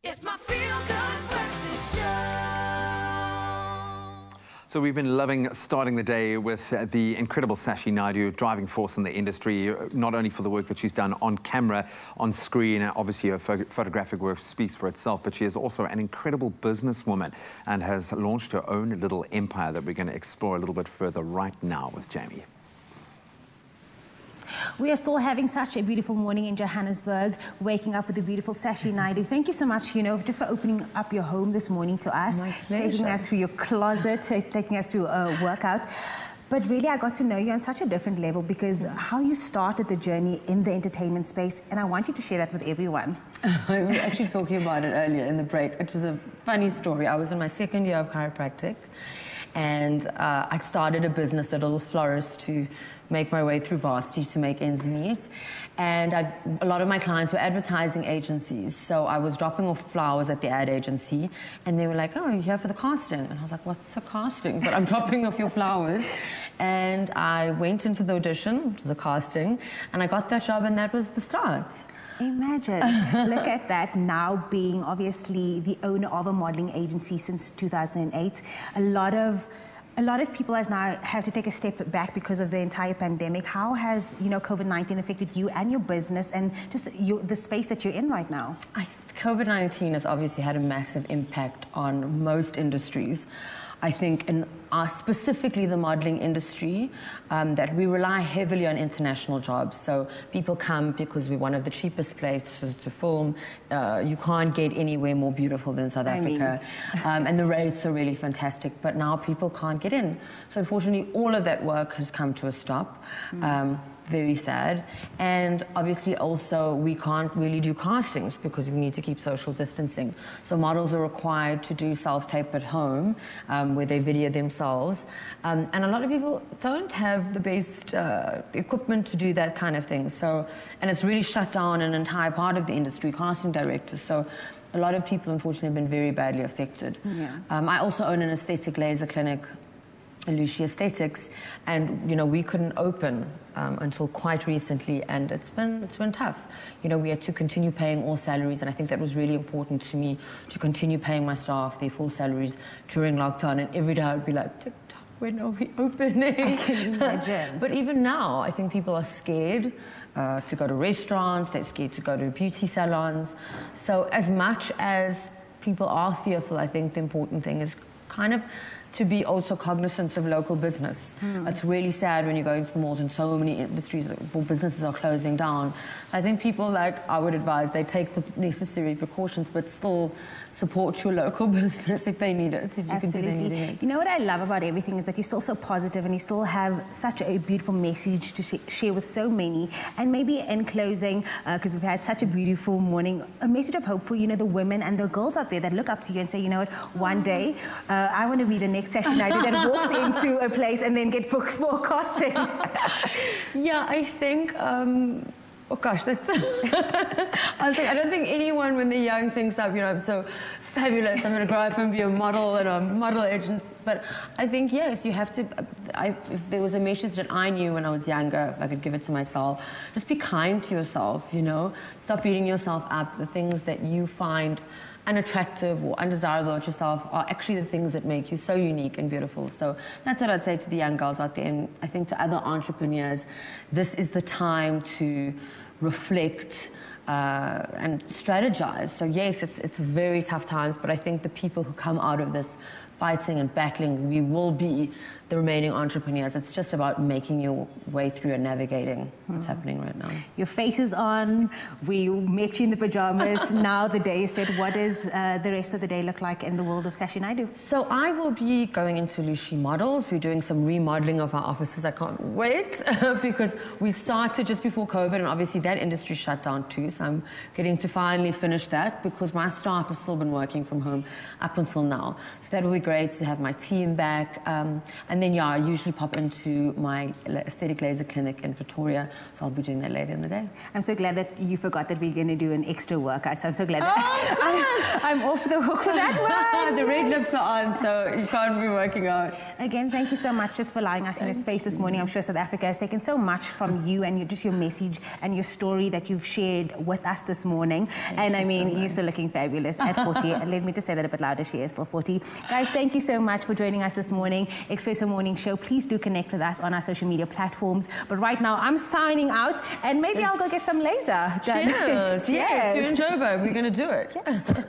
It's my feel-good breakfast show. So we've been loving starting the day with the incredible Sashi Naidoo, driving force in the industry, not only for the work that she's done on camera, on screen, and obviously her photographic work speaks for itself, but she is also an incredible businesswoman and has launched her own little empire that we're going to explore a little bit further right now with Jamie. We are still having such a beautiful morning in Johannesburg, waking up with the beautiful Sashi Naidoo. Thank you so much, just for opening up your home this morning to us, taking us through your closet, taking us through a workout. But really, I got to know you on such a different level because how you started the journey in the entertainment space, and I want you to share that with everyone. We were actually talking about it earlier in the break. It was a funny story. I was in my second year of chiropractic, and I started a business, a little florist, to make my way through varsity to make ends meet. And a lot of my clients were advertising agencies, so I was dropping off flowers at the ad agency, and they were like, "Oh, you're here for the casting?" And I was like, "What's the casting?" But I'm dropping off your flowers. And I went in for the audition, which was a casting, and I got that job, and that was the start. Imagine, look at that, now being obviously the owner of a modeling agency since 2008. A lot of people has now have to take a step back because of the entire pandemic. How has, COVID-19 affected you and your business and just the space that you're in right now? COVID-19 has obviously had a massive impact on most industries. I think in specifically the modeling industry, that we rely heavily on international jobs. So people come because we're one of the cheapest places to film. You can't get anywhere more beautiful than South Africa. And the rates are really fantastic, but now people can't get in. So unfortunately, all of that work has come to a stop. Very sad. And obviously also we can't really do castings because we need to keep social distancing. So models are required to do self-tape at home where they video themselves. And a lot of people don't have the best equipment to do that kind of thing. So, and it's really shut down an entire part of the industry, casting directors. So a lot of people unfortunately have been very badly affected. I also own an aesthetic laser clinic, Lucia Aesthetics, and we couldn't open until quite recently, and it's been tough. We had to continue paying all salaries, and I think that was really important to me, to continue paying my staff their full salaries during lockdown. And every day I'd be like, TikTok, when are we opening? I can imagine. But even now, I think people are scared to go to restaurants. They're scared to go to beauty salons. So as much as people are fearful, I think the important thing is kind of to be also cognizant of local business. It's really sad when you go into the malls and so many industries or businesses are closing down. I think people, I would advise, they take the necessary precautions, but still support your local business if they need it, if you consider needing it. You know what I love about everything is that you're still so positive and you still have such a beautiful message to share with so many. And maybe in closing, because we've had such a beautiful morning, a message of hope for, the women and the girls out there that look up to you and say, one day, I want to be the next Sashi Naidoo that walks into a place and then get booked for casting. Yeah, I think... oh gosh, that's... I don't think anyone when they're young thinks of, I'm so fabulous, I'm going to grow up and be a model and a model agent. But I think, yes, you have to... if there was a message that I knew when I was younger, if I could give it to myself, just be kind to yourself, Stop beating yourself up. The things that you find unattractive or undesirable about yourself are actually the things that make you so unique and beautiful. So that's what I'd say to the young girls out there. And I think to other entrepreneurs, this is the time to reflect and strategize. So yes, it's very tough times, but I think the people who come out of this fighting and battling, we will be the remaining entrepreneurs. It's just about making your way through and navigating what's happening right now. Your face is on. We met you in the pajamas. Now the day is set. What does the rest of the day look like in the world of Sashi Naidoo? So I will be going into Lucia Models. We're doing some remodeling of our offices. I can't wait because we started just before COVID, and obviously that industry shut down too. So I'm getting to finally finish that because my staff have still been working from home up until now. So that will be great. great to have my team back. And then, yeah, I usually pop into my aesthetic laser clinic in Pretoria, so I'll be doing that later in the day. I'm so glad that you forgot that we're going to do an extra workout, so I'm so glad that I'm off the hook for that one. The red lips are on, so you can't be working out. Again, thank you so much just for allowing us in your space this morning. I'm sure South Africa has taken so much from you and just your message and your story that you've shared with us this morning. And I mean, you're still looking fabulous at 40. And let me just say that a bit louder, she is still 40. Guys, thank you so much for joining us this morning. Expresso Morning Show. Please do connect with us on our social media platforms. But right now, I'm signing out, and maybe I'll go get some laser done. Cheers. Yes, you're in Joburg. We're going to do it. Yes.